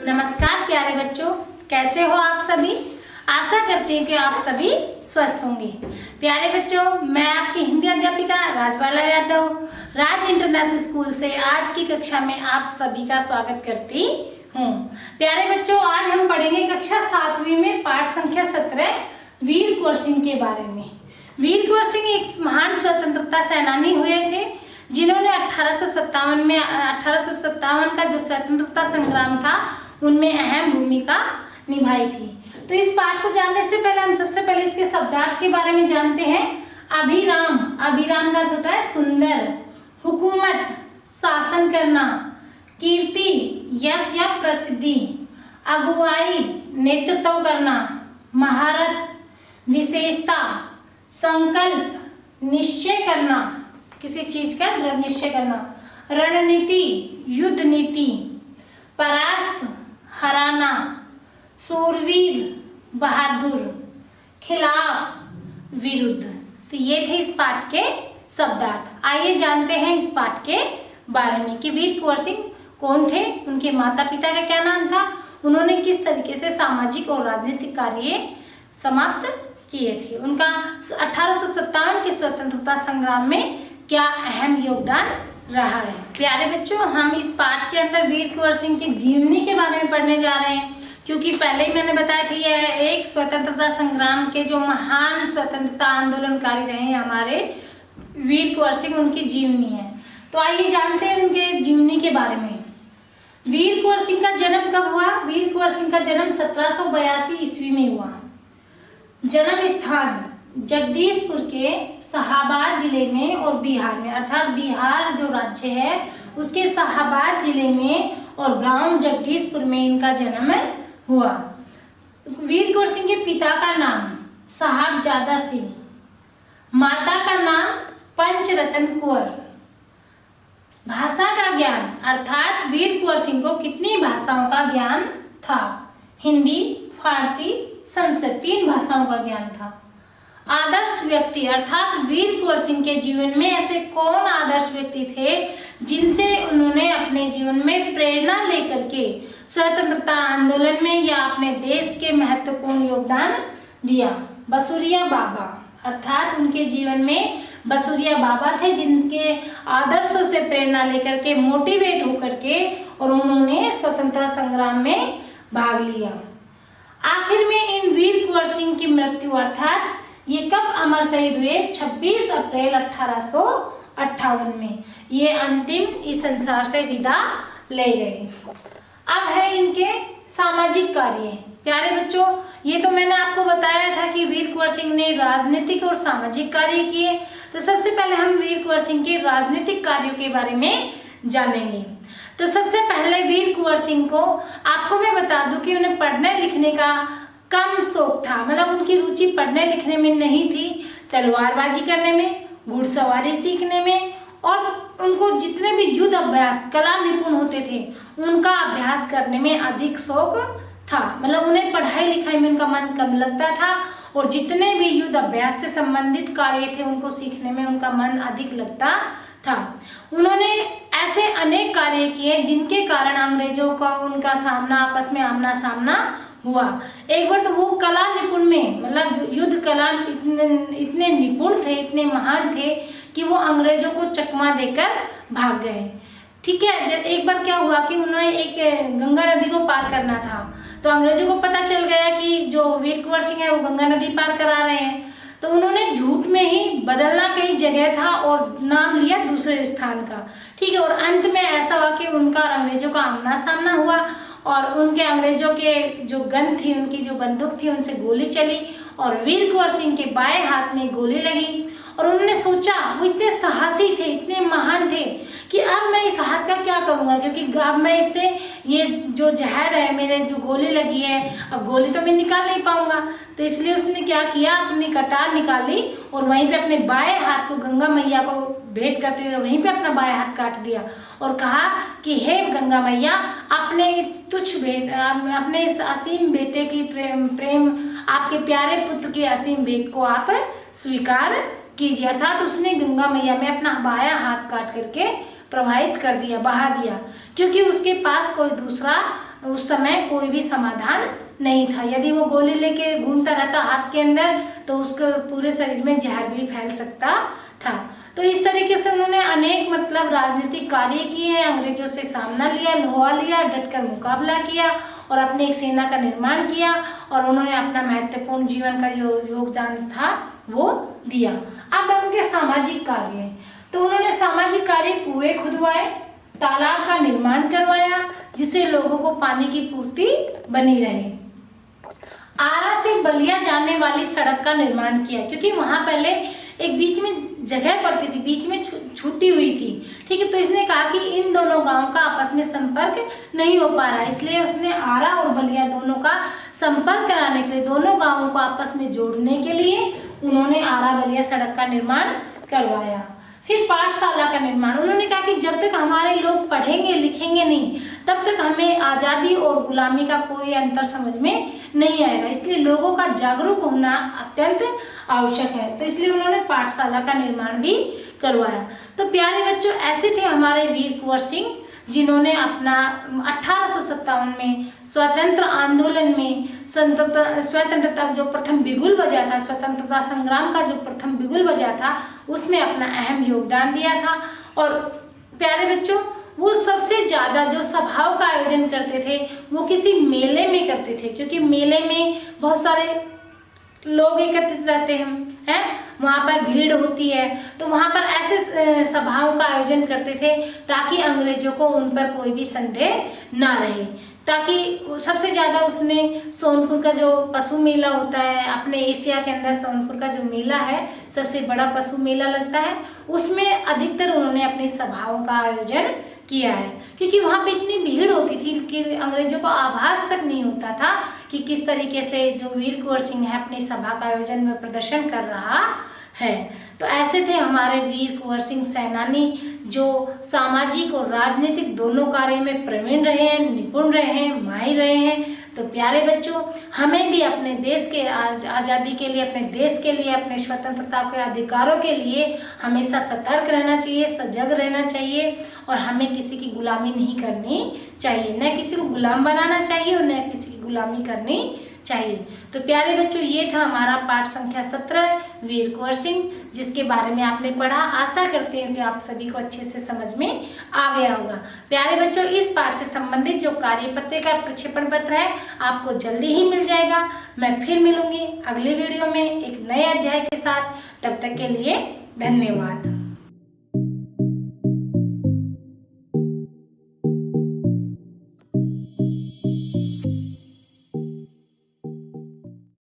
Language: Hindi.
नमस्कार प्यारे बच्चों, कैसे हो आप सभी। आशा करती हूँ कि आप सभी स्वस्थ होंगे। प्यारे बच्चों, मैं आपकी हिंदी अध्यापिका राजबाला यादव राज इंटरनेशनल स्कूल से आज की कक्षा में आप सभी का स्वागत करती हूँ। प्यारे बच्चों, आज हम पढ़ेंगे कक्षा 7वीं में पाठ संख्या 17 वीर कुंवर सिंह के बारे में। वीर कुंवर सिंह एक महान स्वतंत्रता सेनानी हुए थे जिन्होंने 1857 का जो स्वतंत्रता संग्राम था उनमें अहम भूमिका निभाई थी। तो इस पाठ को जानने से पहले हम सबसे पहले इसके शब्दार्थ के बारे में जानते हैं। अभिराम, अभिराम का अर्थ होता है सुंदर, हुकूमत, शासन करना, कीर्ति, यश या प्रसिद्धि, अगुवाई, नेतृत्व करना, महारत, विशेषता, संकल्प, निश्चय करना, किसी चीज का दृढ़ निश्चय करना, रणनीति, युद्ध नीति, परास्त, हराना, सूरवीर, बहादुर, खिलाफ, विरुद्ध। तो ये थे इस पाठ के शब्दार्थ। आइए जानते हैं इस पाठ के बारे में कि वीर कुंवर सिंह कौन थे, उनके माता पिता का क्या नाम था, उन्होंने किस तरीके से सामाजिक और राजनीतिक कार्य समाप्त किए थे, उनका 1857 के स्वतंत्रता संग्राम में क्या अहम योगदान रहा है। प्यारे बच्चों, हम इस पाठ के अंदर वीर कुंवर सिंह की जीवनी के बारे में पढ़ने जा रहे हैं, क्योंकि पहले ही मैंने बताया था यह एक स्वतंत्रता संग्राम के जो महान स्वतंत्रता आंदोलनकारी रहे हैं हमारे वीर कुंवर सिंह, उनकी जीवनी है। तो आइए जानते हैं उनके जीवनी के बारे में। वीर कुंवर सिंह का जन्म कब हुआ। वीर कुंवर सिंह का जन्म 1782 ईस्वी में हुआ। जन्म स्थान जगदीशपुर के शाहाबाद जिले में और बिहार में, अर्थात बिहार जो राज्य है उसके शाहाबाद जिले में और गांव जगदीशपुर में इनका जन्म हुआ। वीर कुंवर सिंह के पिता का नाम साहबजादा सिंह, माता का नाम पंचरतन कुंवर। भाषा का ज्ञान, अर्थात वीर कुंवर सिंह को कितनी भाषाओं का ज्ञान था। हिंदी, फारसी, संस्कृत, 3 भाषाओं का ज्ञान था। आदर्श व्यक्ति, अर्थात वीर कुंवर सिंह के जीवन में ऐसे कौन आदर्श व्यक्ति थे जिनसे उन्होंने अपने जीवन में प्रेरणा लेकर के स्वतंत्रता आंदोलन में या अपने देश के महत्वपूर्ण योगदान दिया। बसुरिया बाबा, अर्थात उनके जीवन में बसुरिया बाबा थे जिनके आदर्शों से प्रेरणा लेकर के मोटिवेट होकर के और उन्होंने स्वतंत्रता संग्राम में भाग लिया। आखिर में इन वीर कुंवर सिंह की मृत्यु, अर्थात ये कब अमर शहीद हुए, 26 अप्रैल 1858 में ये अंतिम इस संसार से विदा ले गए। अब है इनके सामाजिक कार्य। प्यारे बच्चों, ये तो मैंने आपको बताया था कि वीर कुंवर सिंह ने राजनीतिक और सामाजिक कार्य किए। तो सबसे पहले हम वीर कुंवर सिंह के राजनीतिक कार्यों के बारे में जानेंगे। तो सबसे पहले वीर कुंवर सिंह को आपको मैं बता दूं कि उन्हें पढ़ने लिखने का कम शौक था, मतलब उनकी रुचि पढ़ने लिखने में नहीं थी, तलवारबाजी करने में, घुड़सवारी सीखने में और उनको जितने भी युद्ध अभ्यास कला निपुण होते थे उनका अभ्यास करने में अधिक शौक था। मतलब उन्हें पढ़ाई लिखाई में उनका मन कम लगता था और जितने भी युद्ध अभ्यास से संबंधित कार्य थे उनको सीखने में उनका मन अधिक लगता था। उन्होंने ऐसे अनेक कार्य किए जिनके कारण अंग्रेजों का उनका सामना आपस में आमना सामना हुआ। एक बार तो वो कला निपुण में, मतलब युद्ध कला इतने निपुण थे, इतने महान थे कि वो अंग्रेजों को चकमा देकर भाग गए। ठीक है, जब एक बार क्या हुआ कि उन्होंने एक गंगा नदी को पार करना था, तो अंग्रेजों को पता चल गया कि जो वीर कुंवर सिंह है वो गंगा नदी पार करा रहे हैं, तो उन्होंने झूठ में ही बदलना कहीं जगह था और नाम लिया दूसरे स्थान का। ठीक है, और अंत में ऐसा हुआ कि उनका और अंग्रेजों का आमना सामना हुआ और उनके अंग्रेजों के जो गन थी, उनकी जो बंदूक थी, उनसे गोली चली और वीर कुंवर सिंह के बाएं हाथ में गोली लगी। और उन्होंने सोचा, वो इतने साहसी थे, इतने महान थे कि अब मैं इस हाथ का क्या करूँगा, क्योंकि अब मैं इससे ये जो जहर है, मेरे जो गोली लगी है, अब गोली तो मैं निकाल नहीं पाऊंगा। तो इसलिए उसने क्या किया, अपनी कटार निकाली और वहीं पे अपने बाएं हाथ को गंगा मैया को भेंट करते हुए वहीं पे अपना बाएं हाथ काट दिया और कहा कि हे गंगा मैया, अपने तुच्छ भेंट, अपने इस असीम बेटे की प्रेम आपके प्यारे पुत्र की असीम भेंट को आप स्वीकार कीजिए। अर्थात उसने गंगा मैया में अपना बायां हाथ काट करके प्रभावित कर दिया, बहा दिया, क्योंकि उसके पास कोई दूसरा उस समय कोई भी समाधान नहीं था। यदि वो गोली लेके घूमता रहता हाथ के अंदर तो उसके पूरे शरीर में जहर भी फैल सकता था। तो इस तरीके से उन्होंने अनेक मतलब राजनीतिक कार्य किए हैं, अंग्रेजों से सामना लिया, लोहा लिया, डटकर मुकाबला किया और अपने एक सेना का निर्माण किया और उन्होंने अपना महत्वपूर्ण जीवन का जो योगदान था वो दिया। अब उनके सामाजिक कार्य, तो उन्होंने सामाजिक कार्य कुएं खुदवाए, तालाब का निर्माण करवाया जिससे लोगों को पानी की पूर्ति बनी रहे। आरा से बलिया जाने वाली सड़क का निर्माण किया, क्योंकि वहां पहले एक बीच में जगह पड़ती थी, बीच में छूटी हुई थी, ठीक है। तो इसने कहा कि इन दोनों गांवों का आपस में संपर्क नहीं हो पा रहा, इसलिए उसने आरा और बलिया दोनों का संपर्क कराने के लिए, दोनों गांवों को आपस में जोड़ने के लिए उन्होंने आरा बलिया सड़क का निर्माण करवाया। फिर पाठशाला का निर्माण, उन्होंने कहा कि जब तक हमारे लोग पढ़ेंगे लिखेंगे नहीं तब तक हमें आज़ादी और गुलामी का कोई अंतर समझ में नहीं आएगा, इसलिए लोगों का जागरूक होना अत्यंत आवश्यक है। तो इसलिए उन्होंने पाठशाला का निर्माण भी करवाया। तो प्यारे बच्चों, ऐसे थे हमारे वीर कुंवर सिंह जिन्होंने अपना 1857 में स्वतंत्र आंदोलन में स्वतंत्रता जो प्रथम बिगुल बजा था, स्वतंत्रता संग्राम का जो प्रथम बिगुल बजा था, उसमें अपना अहम योगदान दिया था। और प्यारे बच्चों, वो सबसे ज़्यादा जो सभाओं का आयोजन करते थे वो किसी मेले में करते थे, क्योंकि मेले में बहुत सारे लोग एकत्रित रहते हैं, वहाँ पर भीड़ होती है, तो वहाँ पर ऐसे सभाओं का आयोजन करते थे ताकि अंग्रेजों को उन पर कोई भी संदेह ना रहे। ताकि सबसे ज़्यादा उसने सोनपुर का जो पशु मेला होता है, अपने एशिया के अंदर सोनपुर का जो मेला है सबसे बड़ा पशु मेला लगता है, उसमें अधिकतर उन्होंने अपनी सभाओं का आयोजन किया है, क्योंकि वहाँ पे इतनी भीड़ होती थी कि अंग्रेजों को आभास तक नहीं होता था कि किस तरीके से जो वीर कुंवर सिंह है अपनी सभा का आयोजन में प्रदर्शन कर रहा है। तो ऐसे थे हमारे वीर कुंवर सिंह सेनानी जो सामाजिक और राजनीतिक दोनों कार्य में प्रवीण रहे हैं, निपुण रहे हैं, माहिर रहे हैं। तो प्यारे बच्चों, हमें भी अपने देश के आज़ादी के लिए, अपने देश के लिए, अपने स्वतंत्रता के अधिकारों के लिए हमेशा सतर्क रहना चाहिए, सजग रहना चाहिए और हमें किसी की गुलामी नहीं करनी चाहिए, न किसी को गुलाम बनाना चाहिए और न किसी की गुलामी करनी चाहिए। तो प्यारे बच्चों, ये था हमारा पाठ संख्या 17 वीर कुंवर सिंह, जिसके बारे में आपने पढ़ा। आशा करते हैं कि आप सभी को अच्छे से समझ में आ गया होगा। प्यारे बच्चों, इस पाठ से संबंधित जो कार्यपत्र का प्रक्षेपण पत्र है आपको जल्दी ही मिल जाएगा। मैं फिर मिलूंगी अगली वीडियो में एक नए अध्याय के साथ। तब तक के लिए धन्यवाद।